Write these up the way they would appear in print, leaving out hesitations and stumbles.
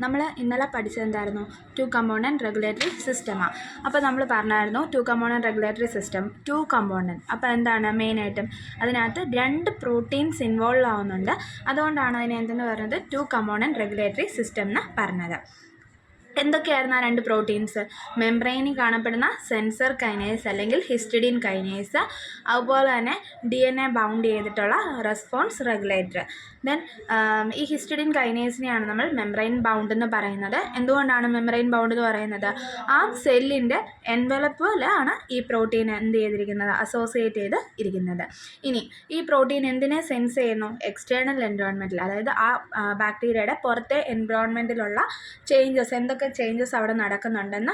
നമ്മൾ ഇന്നലെ പഠിച്ചതെന്തായിരുന്നു? 2 component regulatory സിസ്റ്റമാണ്. അപ്പോൾ നമ്മൾ പറഞ്ഞായിരുന്നു 2 കമ്പോണൻറ്റ് റെഗുലേറ്ററി സിസ്റ്റം 2 കമ്പോണൻറ്റ്. അപ്പോൾ എന്താണ് മെയിനായിട്ടും അതിനകത്ത് 2 പ്രോട്ടീൻസ് ഇൻവോൾവ് ആവുന്നുണ്ട്. അതുകൊണ്ടാണ് അതിനെ എന്തെന്ന് പറയുന്നത് 2 കമ്പോണൻറ്റ് റെഗുലേറ്ററി സിസ്റ്റം എന്ന് പറഞ്ഞത്. എന്തൊക്കെയായിരുന്നു ആ 2 പ്രോട്ടീൻസ്? മെംബ്രെയിനിൽ കാണപ്പെടുന്ന സെൻസർ കൈനേസ് അല്ലെങ്കിൽ ഹിസ്റ്റഡിൻ കൈനേസ്, അതുപോലെ തന്നെ DNA ബൗണ്ട് ചെയ്തിട്ടുള്ള റെസ്പോൺസ് റെഗുലേറ്റർ. ദെൻ ഈ ഹിസ്റ്റഡിൻ കൈനേസിനെയാണ് നമ്മൾ മെംബ്രെയിൻ ബൗണ്ട് എന്ന് പറയുന്നത്. എന്തുകൊണ്ടാണ് മെംബ്രെയിൻ ബൗണ്ട് എന്ന് പറയുന്നത്? ആ സെല്ലിൻ്റെ എൻവലപ്പിലാണ് ഈ പ്രോട്ടീൻ എന്ത് ചെയ്തിരിക്കുന്നത്, അസോസിയേറ്റ് ചെയ്ത് ഇരിക്കുന്നത്. ഇനി ഈ പ്രോട്ടീൻ എന്തിനെ സെൻസ് ചെയ്യുന്നു? എക്സ്റ്റേണൽ എൻവയോൺമെൻറ്റിൽ, അതായത് ആ ബാക്ടീരിയയുടെ പുറത്തെ എൻവയോൺമെൻറ്റിലുള്ള ചേഞ്ചസ്, എന്തൊക്കെ ചേഞ്ചസ് അവിടെ നടക്കുന്നുണ്ടെന്ന്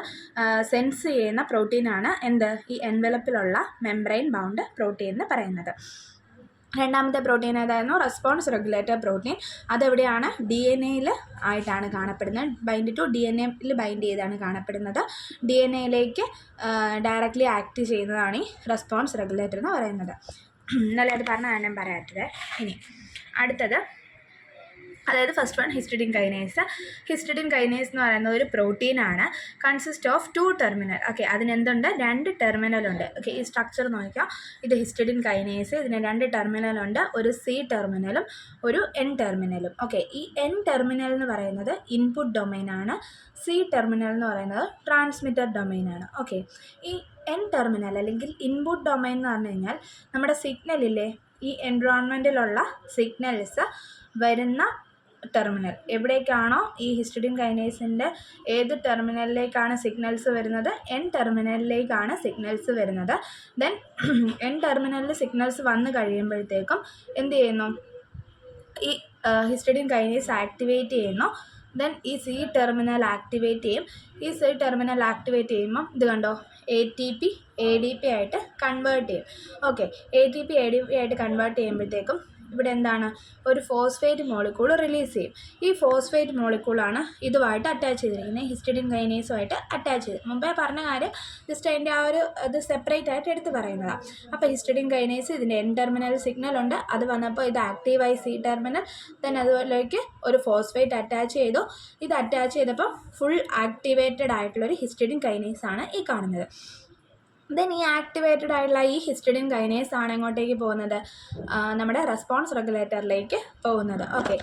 സെൻസ് ചെയ്യുന്ന പ്രോട്ടീനാണ് ഈ എൻവലപ്പിലുള്ള മെംബ്രെയിൻ ബൗണ്ട് പ്രോട്ടീൻ എന്ന് പറയുന്നത്. രണ്ടാമത്തെ പ്രോട്ടീൻ ഏതായിരുന്നു? Response regulator protein. അതെവിടെയാണ്? DNA ആയിട്ടാണ് കാണപ്പെടുന്നത്. ബൈൻഡ് ടു DNA ബൈൻഡ് ചെയ്താണ് കാണപ്പെടുന്നത്. DNA ഡയറക്റ്റ്ലി ആക്ട് ചെയ്യുന്നതാണ് ഈ റെസ്പോൺസ് റെഗുലേറ്റർ എന്ന് പറയുന്നത്. ഇന്നലെ അത് പറഞ്ഞാൽ ഞാൻ പറയാത്തത്. ഇനി അടുത്തത്, അതായത് first one histidine kinase. Histidine kinase എന്ന് പറയുന്നത് ഒരു പ്രോട്ടീനാണ്. Consist of 2 terminal. ഓക്കെ, അതിനെന്തുണ്ട്? 2 ടെർമിനലുണ്ട്. ഓക്കെ, ഈ സ്ട്രക്ചർ നോക്കിയാൽ ഇത് ഹിസ്റ്റഡിൻ കൈനേസ്. ഇതിന് 2 ടെർമിനലുണ്ട്. ഒരു C ടെർമിനലും ഒരു N ടെർമിനലും. ഓക്കെ, ഈ N ടെർമിനൽ എന്ന് പറയുന്നത് ഇൻപുട്ട് ഡൊമൈനാണ്. C ടെർമിനൽ എന്ന് പറയുന്നത് ട്രാൻസ്മിറ്റർ ഡൊമൈനാണ്. ഓക്കെ, ഈ N ടെർമിനൽ അല്ലെങ്കിൽ ഇൻപുട്ട് ഡൊമൈൻ എന്ന് പറഞ്ഞു കഴിഞ്ഞാൽ നമ്മുടെ സിഗ്നലില്ലേ, ഈ എൻവയോൺമെൻറ്റിലുള്ള സിഗ്നൽസ് വരുന്ന ടെർമിനൽ എവിടേക്കാണോ, ഈ ഹിസ്റ്റഡിൻ കൈനേസിൻ്റെ ഏത് ടെർമിനലിലേക്കാണ് സിഗ്നൽസ് വരുന്നത്? N ടെർമിനലിലേക്കാണ് സിഗ്നൽസ് വരുന്നത്. ദെൻ N ടെർമിനലിൽ സിഗ്നൽസ് വന്നു കഴിയുമ്പോഴത്തേക്കും എന്ത് ചെയ്യുന്നു? ഈ ഹിസ്റ്റഡിൻ കൈനേസ് ആക്ടിവേറ്റ് ചെയ്യുന്നു. ദെൻ ഈ C ടെർമിനൽ ആക്ടിവേറ്റ് ചെയ്യും. ഈ C ടെർമിനൽ ആക്ടിവേറ്റ് ചെയ്യുമ്പം ഇത് കണ്ടോ, ATP ADP ആയിട്ട് കൺവേർട്ട് ചെയ്യും. ഓക്കെ, ATP ADP ആയിട്ട് കൺവേർട്ട് ചെയ്യുമ്പോഴത്തേക്കും ഇവിടെ എന്താണ്? ഒരു ഫോസ്ഫേറ്റ് മോളിക്യൂൾ റിലീസ് ചെയ്യും. ഈ ഫോസ്ഫേറ്റ് മോളിക്യൂളാണ് ഇതുമായിട്ട് അറ്റാച്ച് ചെയ്തിരിക്കുന്നത്, ഹിസ്റ്റഡിൻ കൈനേസുമായിട്ട് അറ്റാച്ച് ചെയ്ത്. മുമ്പേ പറഞ്ഞ കാര്യം ജസ്റ്റ് അതിൻ്റെ ആ ഒരു ഇത് സെപ്പറേറ്റ് ആയിട്ട് എടുത്ത് പറയുന്നതാണ്. അപ്പോൾ ഹിസ്റ്റഡിൻ കൈനേസ് ഇതിൻ്റെ N ടെർമിനൽ സിഗ്നൽ ഉണ്ട്. അത് വന്നപ്പോൾ ഇത് ആക്റ്റീവായി C ടെർമിനൽ. ദെൻ അതുപോലേക്ക് ഒരു ഫോസ്ഫേറ്റ് അറ്റാച്ച് ചെയ്തു. ഇത് അറ്റാച്ച് ചെയ്തപ്പോൾ ഫുൾ ആക്ടിവേറ്റഡ് ആയിട്ടുള്ളൊരു ഹിസ്റ്റഡിൻ കൈനേസ് ആണ് ഈ കാണുന്നത്. ദെൻ ഈ ആക്ടിവേറ്റഡ് ആയിട്ടുള്ള ഈ ഹിസ്റ്റഡിൻ കൈനേസ് ആണ് എങ്ങോട്ടേക്ക് പോകുന്നത്? നമ്മുടെ റെസ്പോൺസ് റെഗുലേറ്ററിലേക്ക് പോകുന്നത്. ഓക്കെ,